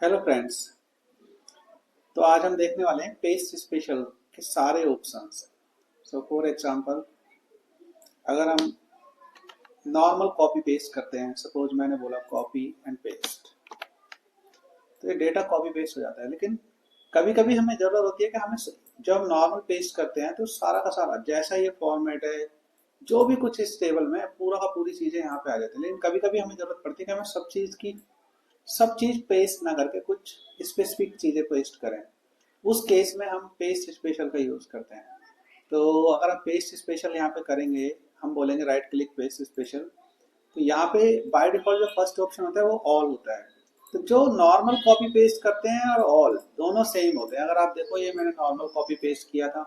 Hello friends. तो आज हम देखने वाले हैं पेस्ट स्पेशल के सारे ऑप्शंस। सो फॉर एग्जांपल, अगर हम नॉर्मल कॉपी पेस्ट करते हैं, सपोज मैंने बोला कॉपी एंड पेस्ट, तो ये डेटा कॉपी पेस्ट हो जाता है। लेकिन कभी कभी हमें जरूरत होती है कि हमें जब हम नॉर्मल पेस्ट करते हैं तो सारा का सारा जैसा ये फॉर्मेट है, जो भी कुछ इस टेबल में पूरा का पूरी चीजें यहाँ पे आ जाती है। लेकिन कभी कभी हमें जरूरत पड़ती है कि हमें सब चीज पेस्ट ना करके कुछ स्पेसिफिक चीजें पेस्ट करें। उस केस में हम पेस्ट स्पेशल का यूज करते हैं। तो अगर हम पेस्ट स्पेशल यहाँ पे करेंगे, हम बोलेंगे राइट क्लिक पेस्ट स्पेशल, तो यहाँ पे बाय डिफॉल्ट जो फर्स्ट ऑप्शन होता है वो ऑल होता है। तो जो नॉर्मल कॉपी पेस्ट करते हैं और ऑल दोनों सेम होते हैं। अगर आप देखो, ये मैंने नॉर्मल कॉपी पेस्ट किया था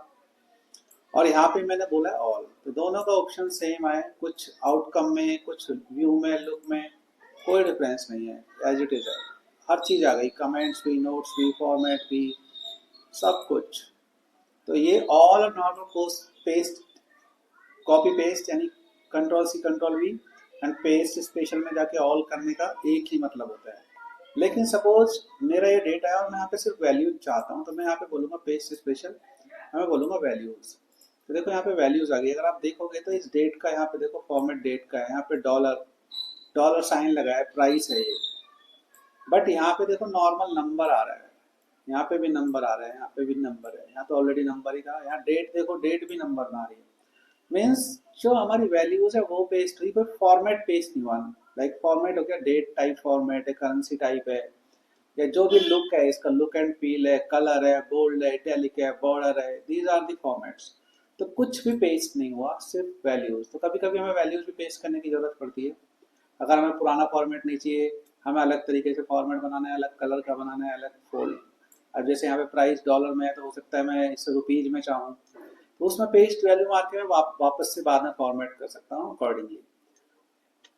और यहाँ पे मैंने बोला ऑल, तो दोनों का ऑप्शन सेम आए। कुछ आउटकम में, कुछ व्यू में, लुक में कोई डिफरेंस नहीं है, एज इट इज है। हर चीज आ गई, कमेंट्स भी, नोट्स भी, फॉर्मेट भी, सब कुछ। तो ये ऑल और normal post paste copy paste यानी control C control V and paste special में जाके ऑल करने का एक ही मतलब होता है। लेकिन सपोज मेरा ये डेटा है और मैं यहाँ पे सिर्फ वैल्यूज चाहता हूँ, तो मैं यहाँ पे बोलूंगा पेस्ट स्पेशल, मैं बोलूंगा वैल्यूज। तो देखो यहाँ पे वैल्यूज आ गई। अगर आप देखोगे तो इस डेट का यहाँ पे देखो फॉर्मेट डेट का है, यहाँ पे डॉलर डॉलर साइन लगा है, प्राइस है ये। बट यहाँ पे देखो नॉर्मल नंबर आ रहा है, यहाँ पे भी नंबर आ रहा है, यहाँ पे भी नंबर है, यहाँ तो ऑलरेडी नंबर ही था। यहाँ डेट देखो, डेट भी नंबर ना आ रही है। मीन्स जो हमारी वैल्यूज है वो पेस्ट हुई, कोई फॉर्मेट पेस्ट नहीं हुआ। लाइक फॉर्मेट हो गया, डेट टाइप फॉर्मेट है, करेंसी टाइप है, या जो भी लुक है, इसका लुक एंड फील है, कलर है, बोल्ड है, इटैलिक है, बॉर्डर है, दीज आर दी फॉर्मेट्स। तो कुछ भी पेस्ट नहीं हुआ, सिर्फ वैल्यूज। तो कभी कभी हमें वैल्यूज भी पेस्ट करने की जरूरत पड़ती है। अगर हमें पुराना फॉर्मेट नहीं चाहिए, हमें अलग तरीके से फॉर्मेट बनाना है, अलग कलर का बनाना है, अलग फोल्ड। अब जैसे यहाँ पे प्राइस डॉलर में है, तो हो सकता है मैं इसे रुपीज में चाहूँ, तो उसमें पेस्ट वैल्यू मार के मैं वापस से बाद में फॉर्मेट कर सकता हूँ अकॉर्डिंगली।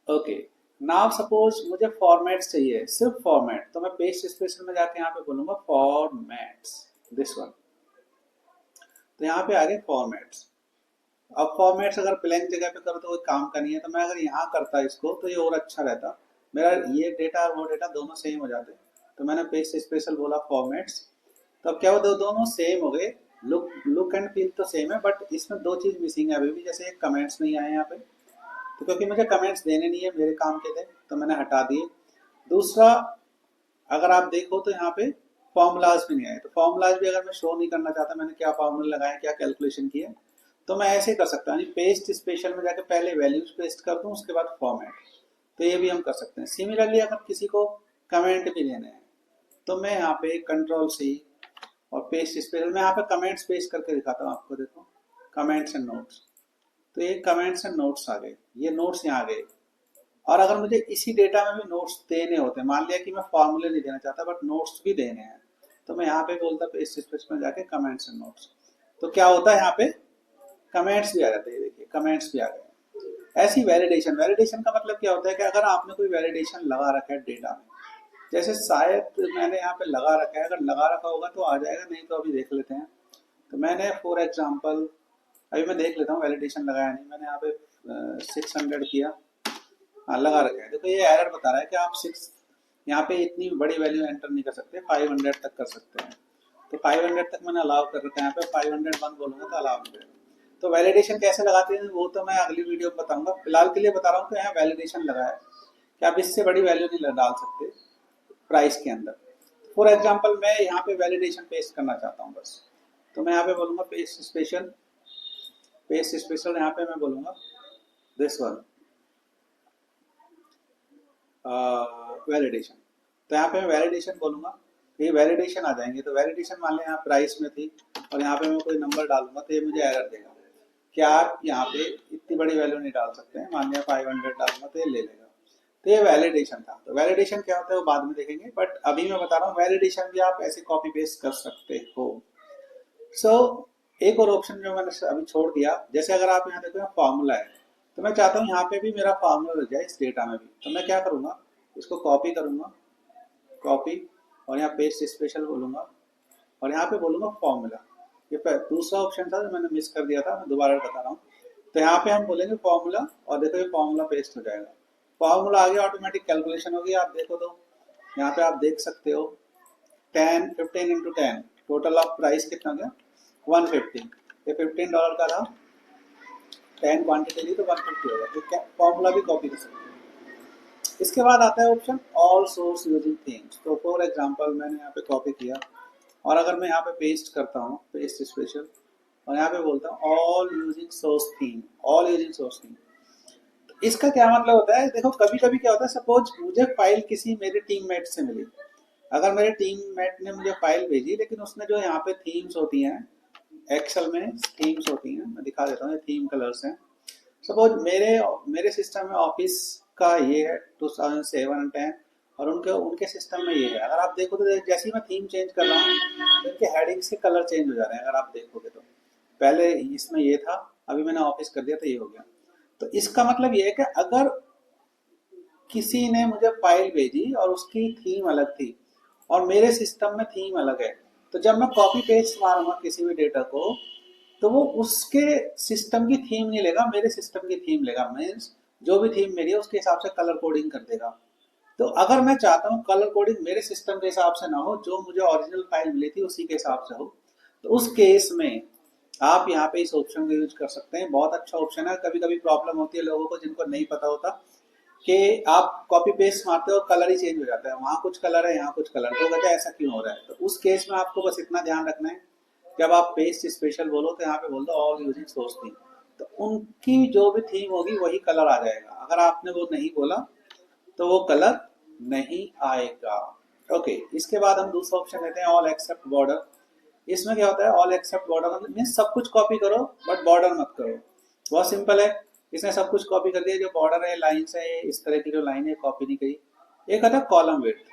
ओके, नाउ सपोज मुझे फॉर्मेट्स चाहिए, सिर्फ फॉर्मेट, तो मैं पेस्ट स्पेशल में जाके यहाँ पे बोलूंगा फॉर्मेट्स, दिस वन। तो यहाँ पे आ गए फॉर्मेट्स। अब फॉर्मेट्स अगर ब्लैंक जगह पे करो तो कोई काम का नहीं है, तो मैं अगर यहाँ करता इसको तो ये और अच्छा रहता। मेरा ये डेटा और वो डेटा दोनों सेम हो जाते। तो मैंने पेस्ट स्पेशल बोला फॉर्मेट्स, तो अब क्या हुआ, दोनों सेम हो गए। लुक एंड फील तो सेम है, बट इसमें दो चीज मिसिंग है अभी भी। जैसे कमेंट्स नहीं आए यहाँ पे, तो क्योंकि मुझे कमेंट्स देने नहीं है, मेरे काम के थे, तो मैंने हटा दिए। दूसरा, अगर आप देखो तो यहाँ पे फॉर्मूलाज भी नहीं आए। तो फॉर्मूलाज भी अगर मैं शो नहीं करना चाहता, मैंने क्या फॉर्मूला लगाया, क्या कैलकुलेशन किया, तो मैं ऐसे कर सकता हूँ, पेस्ट स्पेशल में जाके पहले वैल्यूज पेस्ट कर दूँ, उसके बाद फॉर्मेट। तो ये भी हम कर सकते हैं। सिमिलरली अगर किसी को कमेंट भी लेने हैं, तो मैं यहाँ पे कंट्रोल सी और पेस्ट स्पेशल में यहाँ पे कमेंट्स पेस्ट करके दिखाता हूँ आपको। देखो, कमेंट्स एंड नोट्स, तो ये कमेंट्स एंड नोट्स आ गए, ये नोट्स यहाँ आ गए। और अगर मुझे इसी डेटा में भी नोट्स देने होते हैं, मान लिया कि मैं फॉर्मूले नहीं देना चाहता बट नोट्स भी देने हैं, तो मैं यहाँ पे बोलता पेस्ट स्पेस में जाके कमेंट्स एंड नोट्स। तो क्या होता है, यहाँ पे कमेंट्स भी आ जाते हैं। देखिए, कमेंट्स भी आ गए। ऐसी वैलिडेशन, वैलिडेशन का मतलब क्या होता है कि अगर आपने कोई वैलिडेशन लगा रखा है डेटा में, जैसे शायद मैंने यहाँ पे लगा रखा है, अगर लगा रखा होगा तो आ जाएगा, नहीं तो अभी देख लेते हैं। तो मैंने फॉर एग्जाम्पल, अभी मैं देख लेता हूँ, वैलिडेशन लगाया नहीं मैंने, यहाँ पे 600 किया, हाँ लगा रखा है। देखो ये एरर बता रहा है कि आप 6 यहाँ पे इतनी बड़ी वैल्यू एंटर नहीं कर सकते, 500 तक कर सकते हैं। तो 500 तक मैंने अलाउ कर रखा है, यहाँ पे 501 बोलूंगा तो अलाउ हो जाएगा। तो वैलिडेशन कैसे लगाते हैं वो तो मैं अगली वीडियो में बताऊंगा। फिलहाल के लिए बता रहा हूँ कि यहाँ वैलिडेशन लगा है कि आप इससे बड़ी वैल्यू नहीं डाल सकते प्राइस के अंदर। फॉर एग्जाम्पल, मैं यहाँ पे वैलिडेशन पेस्ट करना चाहता हूँ बस, तो मैं यहाँ पे बोलूंगा पेस्ट स्पेशल, पेस्ट स्पेशल यहाँ पे मैं बोलूंगा दिस वन, वैलिडेशन। तो यहाँ पे मैं वैलिडेशन बोलूंगा, ये वैलिडेशन आ जाएंगे। तो वैलिडेशन मान लें यहाँ प्राइस में थी और यहाँ पे मैं कोई नंबर डालूंगा तो ये मुझे एरर देगा कि आप यहाँ पे इतनी बड़ी वैल्यू नहीं डाल सकते हैं। मान लिया 500 डालूंगा तो ये ले लेगा। तो ये वैलिडेशन था। तो वैलिडेशन क्या होता है वो बाद में देखेंगे, बट अभी मैं बता रहा हूँ वैलिडेशन भी आप ऐसे कॉपी पेस्ट कर सकते हो। सो एक और ऑप्शन जो मैंने अभी छोड़ दिया, जैसे अगर आप यहाँ देखो फॉर्मूला है, तो मैं चाहता हूँ यहाँ पे भी मेरा फॉर्मूला लग जाए इस डेटा में भी। तो मैं क्या करूँगा, इसको कॉपी करूँगा, कॉपी, और यहाँ पेस्ट स्पेशल बोलूँगा और यहाँ पे बोलूँगा फॉर्मूला। ये दूसरा ऑप्शन था जो मैंने मिस कर दिया था, मैं दोबारा बता रहा हूँ। तो यहाँ पे हम बोलेंगे फॉर्मूला और देखो ये फॉर्मूला पेस्ट हो जाएगा। फॉर्मूला आ गया, ऑटोमेटिक कैलकुलेशन होगी। आप देखो तो यहाँ पे आप देख सकते हो 15 इंटू 10 टोटल ऑफ प्राइस कितना गया 150। ये $15 का था, 10 क्वांटिटी ली तो 150 होगा। तो क्या फॉर्मूला भी कॉपी कर सकते हैं। इसके बाद आता है option all source using themes. तो फॉर एग्जांपल मैंने यहाँ पे कॉपी किया और अगर मैं यहाँ पे पेस्ट करता हूँ पेस्ट स्पेशल और यहाँ पे बोलता हूँ all using source theme, all using source theme, इसका क्या मतलब होता है? देखो कभी कभी क्या होता है, सपोज मुझे फाइल किसी मेरे टीममेट से मिली, अगर मेरे टीममेट ने मुझे फाइल भेजी लेकिन उसने जो यहाँ पे थीम्स होती हैं एक्सेल में थीम्स होती हैं, मैं दिखा देता हूँ, ये थीम कलर्स हैं। सपोज मेरे मेरे सिस्टम में ऑफिस का ये है 2007 और 10 और उनके उनके सिस्टम में ये है। अगर आप देखो तो जैसे ही मैं थीम चेंज कर रहा हूँ तो इनके हेडिंग्स के कलर चेंज हो जा रहे हैं। अगर आप देखोगे तो पहले इसमें ये था, अभी मैंने ऑफिस कर दिया तो ये हो गया। तो इसका मतलब ये है कि अगर किसी ने मुझे फाइल भेजी और उसकी थीम अलग थी और मेरे सिस्टम में थीम अलग है, तो जब मैं कॉपी पेस्ट मारूंगा किसी भी डेटा को तो वो उसके सिस्टम की थीम नहीं लेगा, मेरे सिस्टम की थीम लेगा। मीन्स जो भी थीम मेरी है उसके हिसाब से कलर कोडिंग कर देगा। तो अगर मैं चाहता हूँ कलर कोडिंग मेरे सिस्टम के हिसाब से ना हो, जो मुझे ओरिजिनल फाइल मिली थी उसी के हिसाब से हो, तो उस केस में आप यहाँ पे इस ऑप्शन को यूज कर सकते हैं। बहुत अच्छा ऑप्शन है। कभी कभी प्रॉब्लम होती है लोगों को जिनको नहीं पता होता कि आप कॉपी पेस्ट मारते हो कलर ही चेंज हो जाता है, वहां कुछ कलर है यहाँ कुछ कलर, तो कहते हैं ऐसा क्यों हो रहा है। तो उस केस में आपको बस इतना ध्यान रखना है, जब आप पेस्ट स्पेशल बोलो तो यहाँ पे बोल दो ऑल यूजिंग सोर्स थीम, तो उनकी जो भी थीम होगी वही कलर आ जाएगा। अगर आपने वो नहीं बोला तो वो कलर नहीं आएगा। ओके, इसके बाद हम दूसरा ऑप्शन लेते हैं ऑल एक्सेप्ट बॉर्डर। इसमें क्या होता है ऑल एक्सेप्ट बॉर्डर मतलब मीन्स सब कुछ कॉपी करो बट बॉर्डर मत करो। बहुत सिंपल है, इसने सब कुछ कॉपी कर दिया, जो बॉर्डर है लाइन्स है इस तरह की जो लाइन है कॉपी नहीं करी। एक आता है कॉलम विड्थ।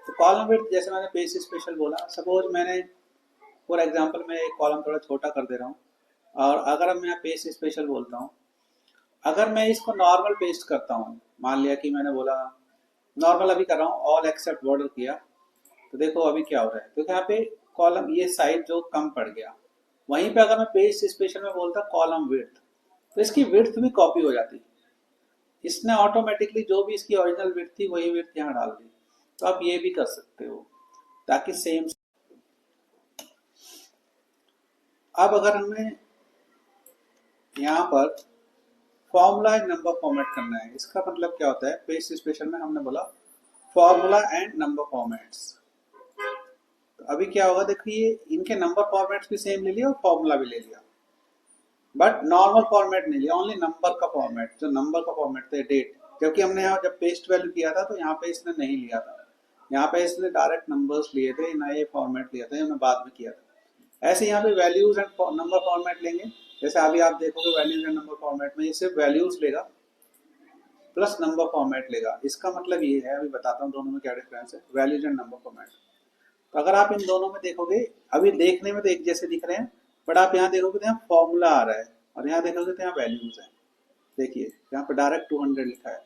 तो कॉलम विड्थ जैसे मैंने पेज स्पेशल बोला, सपोज मैंने फॉर एग्जाम्पल मैं एक कॉलम थोड़ा छोटा कर दे रहा हूँ और अगर अब मैं पेज स्पेशल बोलता हूँ, अगर मैं इसको नॉर्मल पेस्ट करता हूँ, मान लिया कि मैंने बोला नॉर्मल अभी कर रहा हूँ ऑल एक्सेप्ट बॉर्डर किया, तो देखो अभी क्या हो रहा है, क्योंकि यहाँ पे कॉलम ये साइज जो कम पड़ गया। वहीं पे अगर मैं पेज स्पेशल में बोलता कॉलम विड्थ तो इसकी विड्थ भी कॉपी हो जाती। इसने ऑटोमेटिकली जो भी इसकी ओरिजिनल विड्थ थी वही विड्थ यहाँ डाल दी। तो आप ये भी कर सकते हो ताकि सेम। अब अगर हमें यहाँ पर फॉर्मूला एंड नंबर फॉर्मेट करना है, इसका मतलब क्या होता है, पेज स्पेशल में हमने बोला फॉर्मूला एंड नंबर फॉर्मेट्स। तो अभी क्या होगा देखिए, इनके नंबर फॉर्मेट्स भी सेम ले लिया और फॉर्मूला भी ले लिया, बट नॉर्मल फॉर्मेट नहीं लिया, ओनली नंबर का फॉर्मेट। जो नंबर का फॉर्मेट थे डेट, जबकि हमने यहाँ जब पेस्ट वैल्यू किया था तो यहाँ पे इसने नहीं लिया था, यहाँ पे इसने डायरेक्ट नंबर्स लिए थे, ना ये फॉर्मेट लिया था, हमने बाद में किया था। ऐसे यहाँ पे वैल्यूज एंड नंबर फॉर्मेट लेंगे। जैसे अभी आप देखोगे वैल्यूज एंड नंबर फॉर्मेट में ये सिर्फ वैल्यूज लेगा प्लस नंबर फॉर्मेट लेगा। इसका मतलब ये है, अभी बताता हूँ दोनों में क्या डिफरेंस है, वैल्यूज एंड नंबर फॉर्मेट। तो अगर आप इन दोनों में देखोगे, अभी देखने में तो एक जैसे दिख रहे हैं, बट आप यहाँ देखोगे तो यहाँ फॉर्मूला आ रहा है और यहाँ देखोगे तो यहाँ वैल्यूज है। देखिए यहाँ पे डायरेक्ट 200 लिखा है,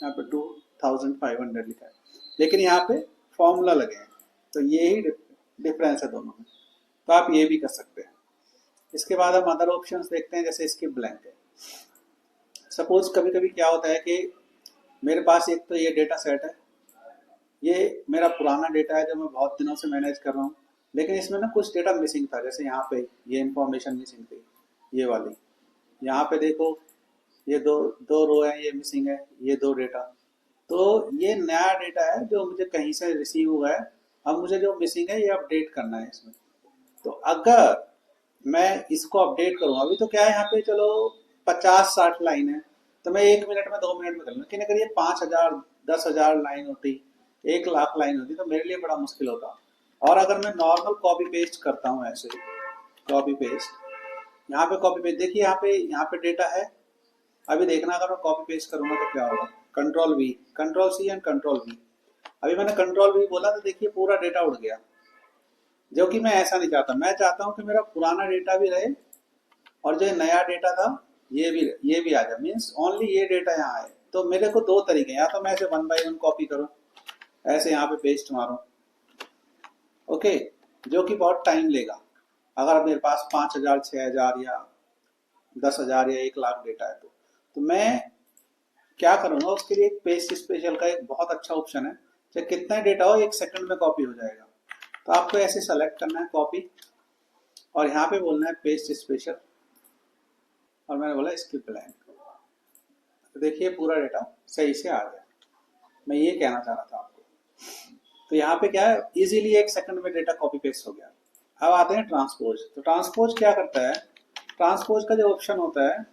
यहाँ पे 2500 लिखा है, लेकिन यहाँ पे फॉर्मूला लगे हैं। तो यही डिफरेंस है दोनों में। तो आप ये भी कर सकते हैं। इसके बाद हम अदर ऑप्शंस देखते हैं, जैसे इसकी ब्लैंक है। सपोज कभी कभी क्या होता है कि मेरे पास एक तो ये डेटा सेट है, ये मेरा पुराना डेटा है जो मैं बहुत दिनों से मैनेज कर रहा हूँ, लेकिन इसमें ना कुछ डेटा मिसिंग था। जैसे यहाँ पे ये इन्फॉर्मेशन मिसिंग थी, ये वाली, यहाँ पे देखो ये दो दो रो है, ये मिसिंग है, ये दो डेटा। तो ये नया डेटा है जो मुझे कहीं से रिसीव हुआ है, अब मुझे जो मिसिंग है ये अपडेट करना है इसमें। तो अगर मैं इसको अपडेट करूँ, अभी तो क्या है यहाँ पे चलो 50-60 लाइन है, तो मैं 1 मिनट में 2 मिनट में कर लूँ, लेकिन अगर ये 5000 10,000 लाइन होती, 1 लाख लाइन होती तो मेरे लिए बड़ा मुश्किल होता। और अगर मैं नॉर्मल कॉपी पेस्ट करता हूँ, ऐसे कॉपी पेस्ट, यहाँ पे कॉपी पेस्ट देखिए, यहाँ पे डेटा है। अभी देखना अगर मैं कॉपी पेस्ट करूंगा तो क्या होगा, control V, control C and control V. अभी मैंने कंट्रोल वी बोला तो देखिए पूरा डेटा उड़ गया, जो कि मैं ऐसा नहीं चाहता। मैं चाहता हूं कि मेरा पुराना डेटा भी रहे और जो नया डेटा था ये भी आ जाए, मीन्स ओनली ये डेटा यहाँ है। तो मेरे को दो तरीके, या तो मैं इसे 1 बाई 1 कॉपी करूँ, ऐसे यहाँ पे पेस्ट मारूं, ओके, जो कि बहुत टाइम लेगा। अगर मेरे पास 5000 6000 या 10,000 या 1 लाख डेटा है तो मैं क्या करूंगा, उसके लिए एक पेज स्पेशल का एक बहुत अच्छा ऑप्शन है, चाहे कितना डेटा हो 1 सेकंड में कॉपी हो जाएगा। तो आपको ऐसे सेलेक्ट करना है कॉपी और यहाँ पे बोलना है पेस्ट स्पेशल और मैंने बोला स्किप ब्लैंक। तो देखिए पूरा डेटा सही से आ गया। मैं ये कहना चाह रहा था आपको। तो यहाँ पे क्या है, इजीली 1 सेकंड में डेटा कॉपी पेस्ट हो गया। अब आते हैं ट्रांसपोज। तो ट्रांसपोज क्या करता है, ट्रांसपोज का जो ऑप्शन होता है,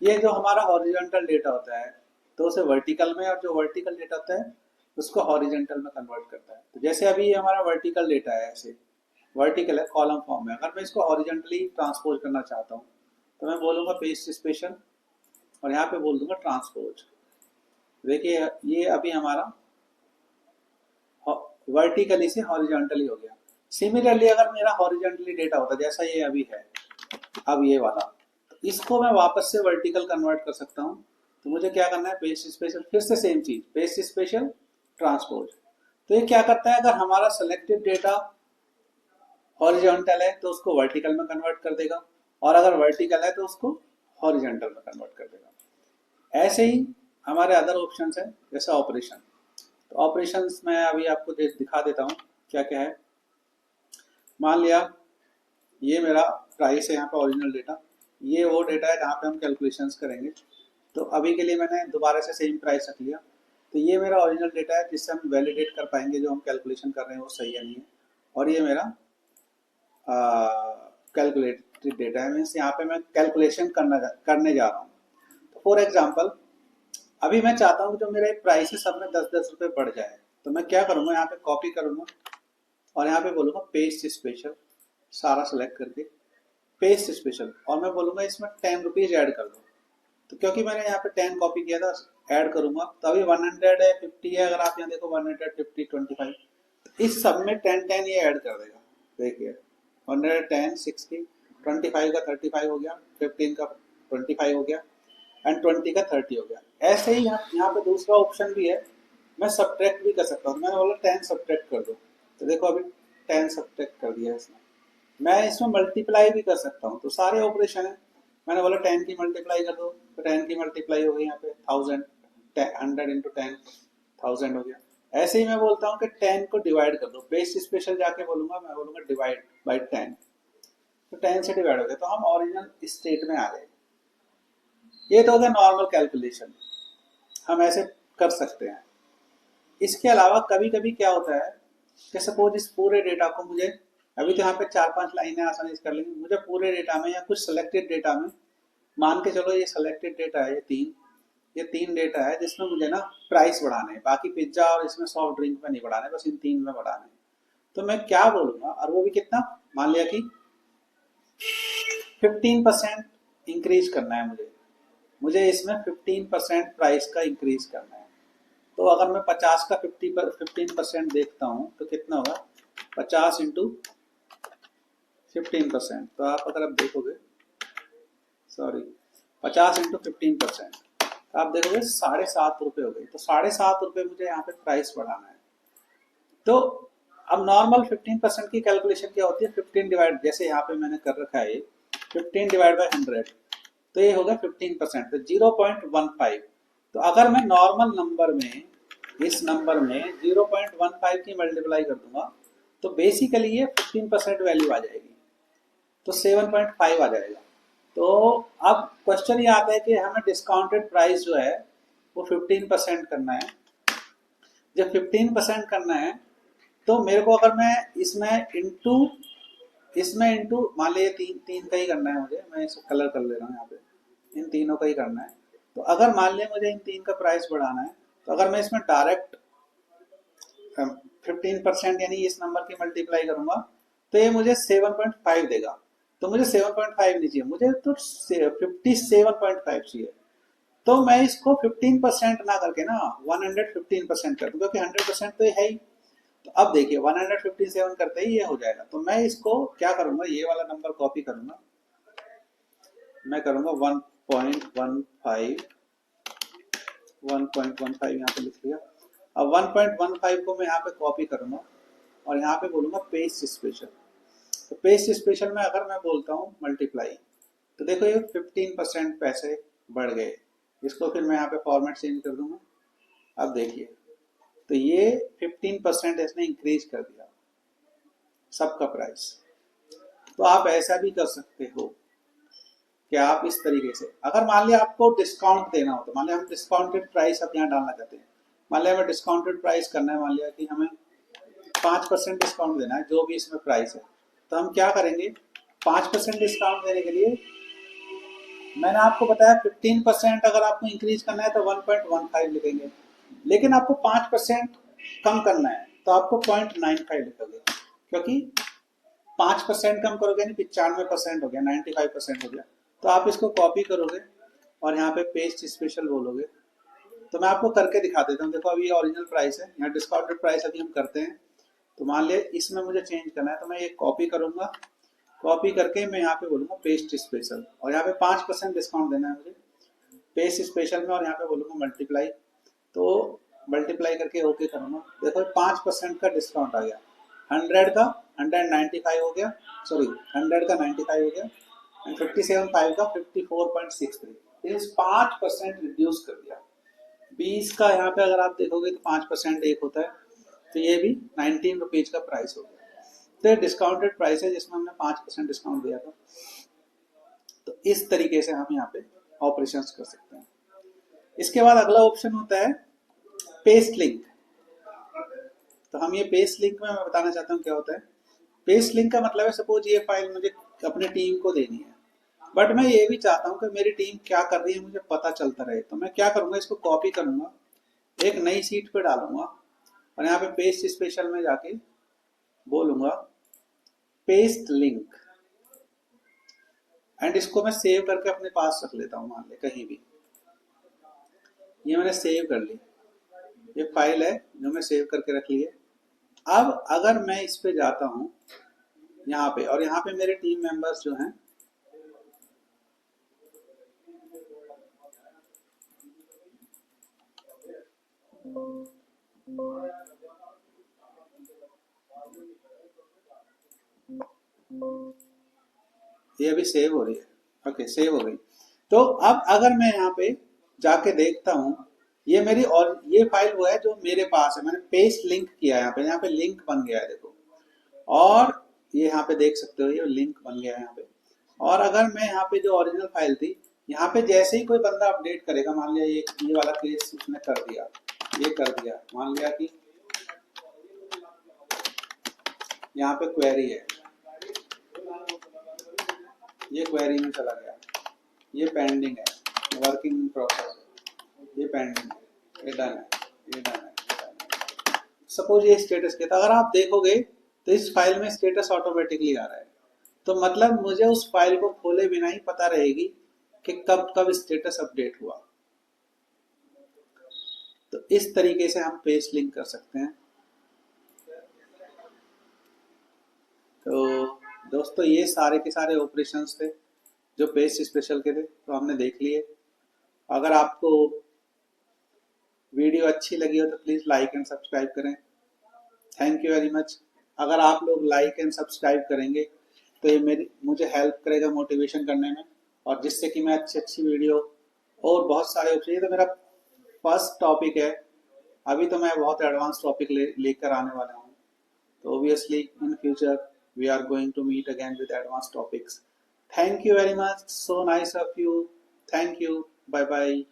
ये जो हमारा हॉरिजॉन्टल डेटा होता है तो उसे वर्टिकल में, और जो वर्टिकल डेटा होता है उसको हॉरिजॉन्टल में कन्वर्ट करता है। तो जैसे अभी ये हमारा वर्टिकल डेटा है, ऐसे वर्टिकल है कॉलम फॉर्म में, अगर मैं इसको हॉरिजॉन्टली ट्रांसपोज करना चाहता हूँ तो मैं बोलूँगा पेस्ट स्पेशल और यहाँ पे बोल दूंगा ट्रांसपोज। देखिए ये अभी हमारा वर्टिकली से हॉरिजॉन्टली हो गया। सिमिलरली अगर मेरा हॉरिजॉन्टली डेटा होता जैसा ये अभी है, अब ये वाला, तो इसको मैं वापस से वर्टिकल कन्वर्ट कर सकता हूँ। तो मुझे क्या करना है, पेस्ट स्पेशल, फिर से सेम चीज, पेस्ट स्पेशल ट्रांसपोज। तो ये क्या करता है, अगर हमारा सेलेक्टेड डेटा हॉरिजॉन्टल है तो उसको वर्टिकल में कन्वर्ट कर देगा, और अगर वर्टिकल है तो उसको हॉरिजॉन्टल में कन्वर्ट कर देगा। ऐसे ही हमारे अदर ऑप्शंस हैं, जैसे ऑपरेशन। तो ऑपरेशंस में अभी आपको दिखा देता हूँ क्या क्या है। मान लिया ये मेरा प्राइस है यहाँ पे ओरिजिनल डेटा, ये वो डेटा है जहाँ पे हम कैलकुलेशंस करेंगे। तो अभी के लिए मैंने दोबारा से सेम प्राइस रख लिया। तो ये मेरा ओरिजिनल डेटा है जिससे हम वैलिडेट कर पाएंगे जो हम कैलकुलेशन कर रहे हैं वो सही है नहीं है। और ये मेरा कैलकुलेटेड डेटा है, मीन्स यहाँ पे मैं कैलकुलेशन करने जा रहा हूँ। तो फॉर एग्जाम्पल अभी मैं चाहता हूँ कि जो मेरे प्राइस है सब में 10-10 रुपये बढ़ जाए। तो मैं क्या करूँगा, यहाँ पे कॉपी करूँगा और यहाँ पे बोलूँगा पेस्ट स्पेशल, सारा सेलेक्ट करके पेस्ट स्पेशल, और मैं बोलूँगा इसमें 10 रुपीज़ ऐड कर दो। तो क्योंकि मैंने यहाँ पे 10 कॉपी किया था, ऐड करूँगा तो अभी 100 है, 50 है, अगर आप यहाँ देखो 150, 25, तो इस सब में 10-10 ये ऐड कर देगा। देखिए 110, 60, 25 का 35 हो गया, 15 का 25 हो गया एंड 20 का 30 हो गया। ऐसे ही यहाँ पे दूसरा ऑप्शन भी है, मैं सब्ट्रैक्ट भी कर सकता हूँ। मैंने बोला 10 सब्ट्रैक्ट कर दो, तो देखो अभी 10 सब्ट्रैक्ट कर दिया इसने। मैं इसमें मल्टीप्लाई भी कर सकता हूँ, तो सारे ऑपरेशन है। मैंने बोला 10 की मल्टीप्लाई कर दो, तो 10 की मल्टीप्लाई हो गई यहाँ पे 1000, 100 इंटू 10 1000 हो गया। ऐसे ही मैं बोलता हूँ कि 10 को डिवाइड कर दो, पेस्ट स्पेशल जाके बोलूंगा, मैं बोलूंगा डिवाइड बाई 10, तो 10 से डिवाइड हो गया, तो हम ओरिजिनल स्टेट में आ गए। ये तो हो गया नॉर्मल कैलकुलेशन, हम ऐसे कर सकते हैं। इसके अलावा कभी कभी क्या होता है कि सपोज इस पूरे डेटा को मुझे, अभी तो यहाँ पे 4-5 लाइनें आसानी से कर लेंगे, मुझे पूरे डेटा में या कुछ सिलेक्टेड डेटा में, मान के चलो ये सिलेक्टेड डेटा है, ये तीन डेटा है जिसमें मुझे ना प्राइस बढ़ाने हैं, बाकी पिज्जा और इसमें सॉफ्ट ड्रिंक में नहीं बढ़ाने, बस इन 3 में बढ़ाने। तो मैं क्या बोलूंगा, और वो भी कितना, मान लिया कि 15% इंक्रीज करना है मुझे इसमें 15% प्राइस का इंक्रीज करना है। तो अगर मैं 50 का 15% देखता हूँ तो कितना होगा, 50 इंटू 15%। तो आप अगर आप देखोगे, सॉरी 50 इंटू 15%, तो आप देखोगे 7.5 रुपये हो गई। तो 7.5 रुपये मुझे यहाँ पे प्राइस बढ़ाना है। तो अब नॉर्मल 15% की कैलकुलेशन क्या होती है, 15 डिवाइड, जैसे यहाँ पे मैंने कर रखा है 15 डिवाइड बाई 100, तो ये होगा 15%, तो 0.15। तो अगर मैं नॉर्मल नंबर में, इस नंबर में 0.15 की मल्टीप्लाई कर दूंगा तो बेसिकली ये 15% वैल्यू आ जाएगी, तो 7.5 आ जाएगा। तो अब क्वेश्चन ये आता है कि हमें डिस्काउंटेड प्राइस जो है वो 15% करना है। जब 15% करना है तो मेरे को, अगर मैं इसमें इंटू मान लीजिए तीन का ही करना है मुझे, मैं इसको कलर कर ले रहा हूँ यहाँ पे, इन तीनों का ही करना है। तो अगर मान लिया मुझे इन 3 का प्राइस बढ़ाना है, तो अगर मैं इसमें डायरेक्ट 15% यानी इस नंबर की मल्टीप्लाई करूंगा तो ये मुझे 7.5 देगा। तो मुझे 7.5 नहीं चाहिए, मुझे तो 57.5 चाहिए। तो मैं इसको 15% ना करके ना 115% कर दूं, क्योंकि 100% तो है ही। तो अब देखिए 157 करते ही ये हो जाएगा। तो मैं इसको क्या करूंगा, ये वाला नंबर कॉपी करूंगा, मैं करूंगा 1.15 यहाँ पे लिख लिया। अब 1.15 को मैं यहाँ पे कॉपी करूंगा और यहाँ पे बोलूंगा पेस्ट स्पेशल। तो पेस्ट स्पेशल में अगर मैं बोलता हूँ मल्टीप्लाई, तो देखो ये 15% पैसे बढ़ गए। इसको फिर मैं यहाँ पे फॉर्मेट चेंज कर दूंगा। अब देखिए, तो ये 15% इसने इंक्रीज कर दिया सबका प्राइस। तो आप ऐसा भी कर सकते हो कि आप इस तरीके से, अगर मान लिया आपको डिस्काउंट देना हो, तो मान लिया हम डिस्काउंटेड प्राइस अब यहाँ डालना चाहते हैं, मान लिया हमें डिस्काउंटेड प्राइस करना है, मान लिया कि हमें 5% डिस्काउंट देना है जो भी इसमें प्राइस है, तो हम क्या करेंगे, 5% डिस्काउंट देने के लिए मैंने आपको बताया 15% अगर आपको इंक्रीज करना है तो 1.15 लिखेंगे, लेकिन आपको 5% कम करना है तो आपको 0.95 लिखोगे, क्योंकि 5% कम करोगे नहीं 95% हो गया, 95% हो गया। तो आप इसको कॉपी करोगे और यहाँ पे पेस्ट स्पेशल बोलोगे। तो मैं आपको करके दिखा देता हूँ। देखो अभी ये ओरिजिनल प्राइस है, यहाँ डिस्काउंटेड प्राइस अभी हम करते हैं। तो मान लिया इसमें मुझे चेंज करना है, तो मैं ये कॉपी करूंगा, कॉपी करके मैं यहाँ पे बोलूंगा पेस्ट स्पेशल, और यहाँ पे 5% डिस्काउंट देना है मुझे पेस्ट स्पेशल में, और यहाँ पे बोलूंगा मल्टीप्लाई। तो मल्टीप्लाई करके ओके करूंगा। देखो 5% का डिस्काउंट आ गया, 100 का 195 हो गया, सॉरी 100 का 95 हो गया, एंड 57.5 का 54.63, मीन्स 5% रिड्यूस कर दिया। 20 का यहाँ पे अगर आप देखोगे तो 5% एक होता है, तो ये भी 19 रुपीज का प्राइस हो गया। तो डिस्काउंटेड प्राइस है जिसमें हमने 5% डिस्काउंट दिया था। तो इस तरीके से हम यहाँ पे ऑपरेशंस कर सकते हैं। इसके बाद अगला ऑप्शन होता है पेस्ट लिंक। तो हम ये पेस्ट लिंक में मैं बताना चाहता हूँ क्या होता है। पेस्ट लिंक का मतलब है, सपोज ये फाइल मुझे अपनी टीम को देनी है, बट मैं ये भी चाहता हूँ कि मेरी टीम क्या कर रही है मुझे पता चलता रहे। तो मैं क्या करूंगा, इसको कॉपी करूंगा, एक नई सीट पे डालूंगा, और यहाँ पे पेस्ट स्पेशल में जाके बोलूंगा पेस्ट लिंक, एंड इसको मैं सेव करके अपने पास रख लेता हूँ, मान ले कहीं भी। ये मैंने सेव कर ली, ये फाइल है जो मैं सेव करके रख ली है। अब अगर मैं इस पे जाता हूँ यहाँ पे, और यहाँ पे मेरे टीम मेंबर्स जो हैं, ये अभी सेव हो रही है, ओके सेव हो गई। तो अब अगर मैं यहाँ पे जाके देखता हूँ, ये मेरी, और ये फाइल वो है जो मेरे पास है, मैंने पेस्ट लिंक किया है यहाँ पे लिंक बन गया है देखो, और ये यहाँ पे देख सकते हो ये लिंक बन गया है यहाँ पे। और अगर मैं यहाँ पे जो ओरिजिनल फाइल थी, यहाँ पे जैसे ही कोई बंदा अपडेट करेगा, मान लिया ये वाला केस उसने कर दिया, ये कर दिया, मान लिया कि यहाँ पे क्वेरी है, ये क्वेरी में चला गया, ये पेंडिंग है, वर्किंग इन प्रोसेस, ये पेंडिंग है, ये डन है, ये डन है। सपोज ये स्टेटस के, तो अगर आप देखोगे तो इस फाइल में स्टेटस ऑटोमेटिकली आ रहा है। तो मतलब मुझे उस फाइल को खोले बिना ही पता रहेगी कि कब कब स्टेटस अपडेट हुआ। तो इस तरीके से हम पेस्ट लिंक कर सकते हैं। तो दोस्तों ये सारे के सारे ऑपरेशंस थे जो पेस्ट स्पेशल के थे, तो हमने देख लिए। अगर आपको वीडियो अच्छी लगी हो तो प्लीज़ लाइक एंड सब्सक्राइब करें। Thank you very much. अगर आप लोग लाइक एंड सब्सक्राइब करेंगे तो ये मुझे हेल्प करेगा मोटिवेशन करने में, और जिससे कि मैं अच्छी वीडियो और बहुत सारे ऑप्शन, ये तो मेरा फर्स्ट टॉपिक है, अभी तो मैं बहुत एडवांस टॉपिक लेकर आने वाला हूँ। तो obviously in future we are going to meet again with advance topics. Thank you very much, so nice of you, thank you, bye bye.